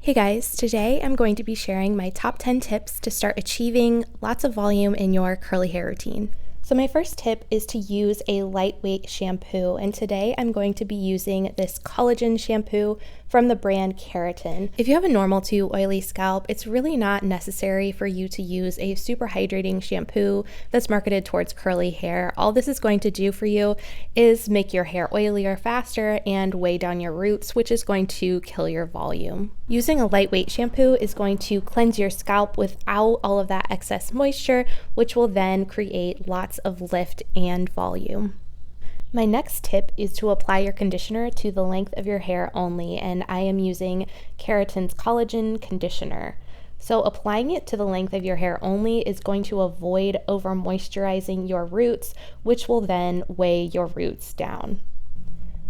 Hey guys, today I'm going to be sharing my top 10 tips to start achieving lots of volume in your curly hair routine. So my first tip is to use a lightweight shampoo, and today I'm going to be using this collagen shampoo from the brand Kerotin. If you have a normal to oily scalp, it's really not necessary for you to use a super hydrating shampoo that's marketed towards curly hair. All this is going to do for you is make your hair oilier faster and weigh down your roots, which is going to kill your volume. Using a lightweight shampoo is going to cleanse your scalp without all of that excess moisture, which will then create lots of lift and volume. My next tip is to apply your conditioner to the length of your hair only, and I am using Kerotin's collagen conditioner. So applying it to the length of your hair only is going to avoid over moisturizing your roots, which will then weigh your roots down.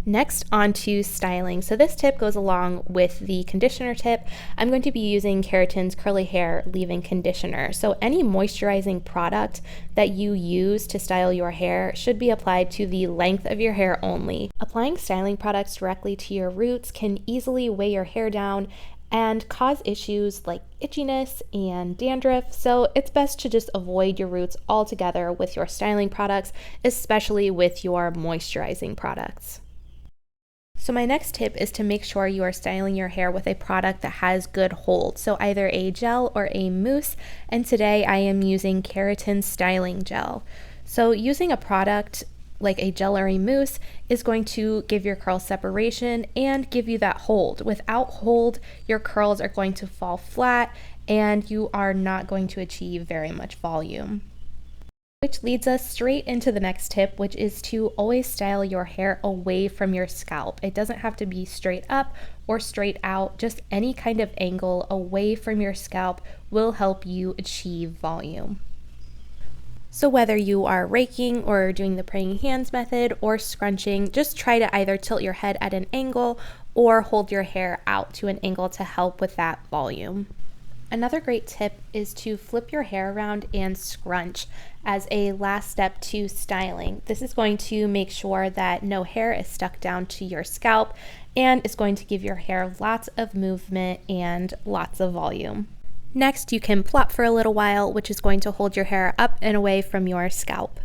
Next, on to styling. So this tip goes along with the conditioner tip. I'm going to be using Kerotin's Curly Hair Leave-In Conditioner. So any moisturizing product that you use to style your hair should be applied to the length of your hair only. Applying styling products directly to your roots can easily weigh your hair down and cause issues like itchiness and dandruff, so it's best to just avoid your roots altogether with your styling products, especially with your moisturizing products. So my next tip is to make sure you are styling your hair with a product that has good hold, so either a gel or a mousse, and today I am using Kerotin Styling Gel. So using a product like a gel or a mousse is going to give your curls separation and give you that hold. Without hold, your curls are going to fall flat and you are not going to achieve very much volume. Which leads us straight into the next tip, which is to always style your hair away from your scalp. It doesn't have to be straight up or straight out, just any kind of angle away from your scalp will help you achieve volume. So whether you are raking or doing the praying hands method or scrunching, just try to either tilt your head at an angle or hold your hair out to an angle to help with that volume. Another great tip is to flip your hair around and scrunch as a last step to styling. This is going to make sure that no hair is stuck down to your scalp and it's going to give your hair lots of movement and lots of volume. Next, you can plop for a little while, which is going to hold your hair up and away from your scalp.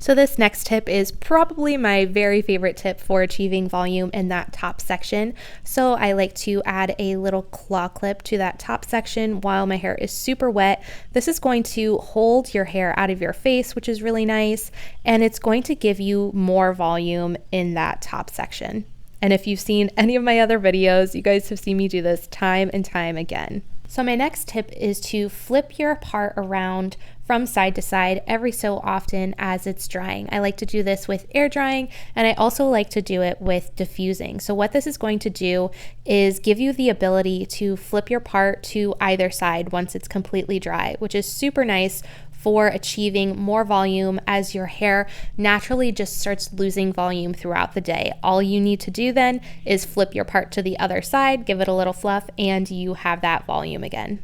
So this next tip is probably my very favorite tip for achieving volume in that top section. So I like to add a little claw clip to that top section while my hair is super wet. This is going to hold your hair out of your face, which is really nice, and it's going to give you more volume in that top section. And if you've seen any of my other videos, you guys have seen me do this time and time again. So my next tip is to flip your part around from side to side every so often as it's drying. I like to do this with air drying, and I also like to do it with diffusing. So what this is going to do is give you the ability to flip your part to either side once it's completely dry, which is super nice for achieving more volume as your hair naturally just starts losing volume throughout the day. All you need to do then is flip your part to the other side, give it a little fluff, and you have that volume again.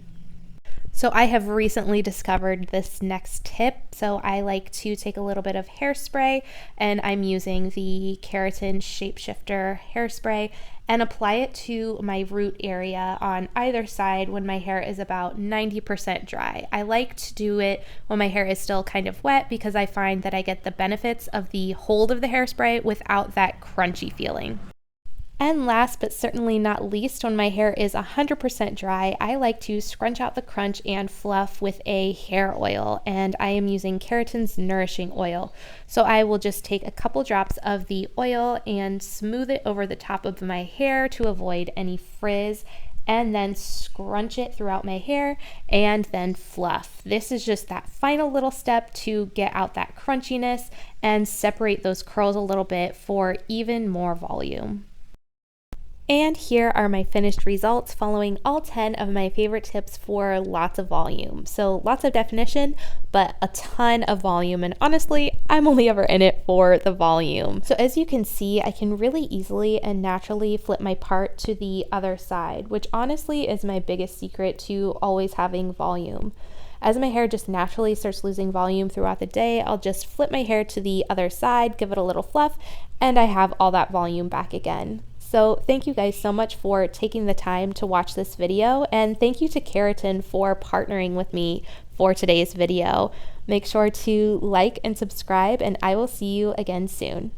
So I have recently discovered this next tip. So I like to take a little bit of hairspray, and I'm using the Kerotin Shapeshifter hairspray and apply it to my root area on either side when my hair is about 90% dry. I like to do it when my hair is still kind of wet because I find that I get the benefits of the hold of the hairspray without that crunchy feeling. And last but certainly not least, when my hair is 100% dry, I like to scrunch out the crunch and fluff with a hair oil, and I am using Kerotin's Nourishing Oil. So I will just take a couple drops of the oil and smooth it over the top of my hair to avoid any frizz, and then scrunch it throughout my hair and then fluff. This is just that final little step to get out that crunchiness and separate those curls a little bit for even more volume. And here are my finished results following all 10 of my favorite tips for lots of volume. So lots of definition, but a ton of volume. And honestly, I'm only ever in it for the volume. So as you can see, I can really easily and naturally flip my part to the other side, which honestly is my biggest secret to always having volume. As my hair just naturally starts losing volume throughout the day, I'll just flip my hair to the other side, give it a little fluff, and I have all that volume back again. So thank you guys so much for taking the time to watch this video, and thank you to Kerotin for partnering with me for today's video. Make sure to like and subscribe, and I will see you again soon.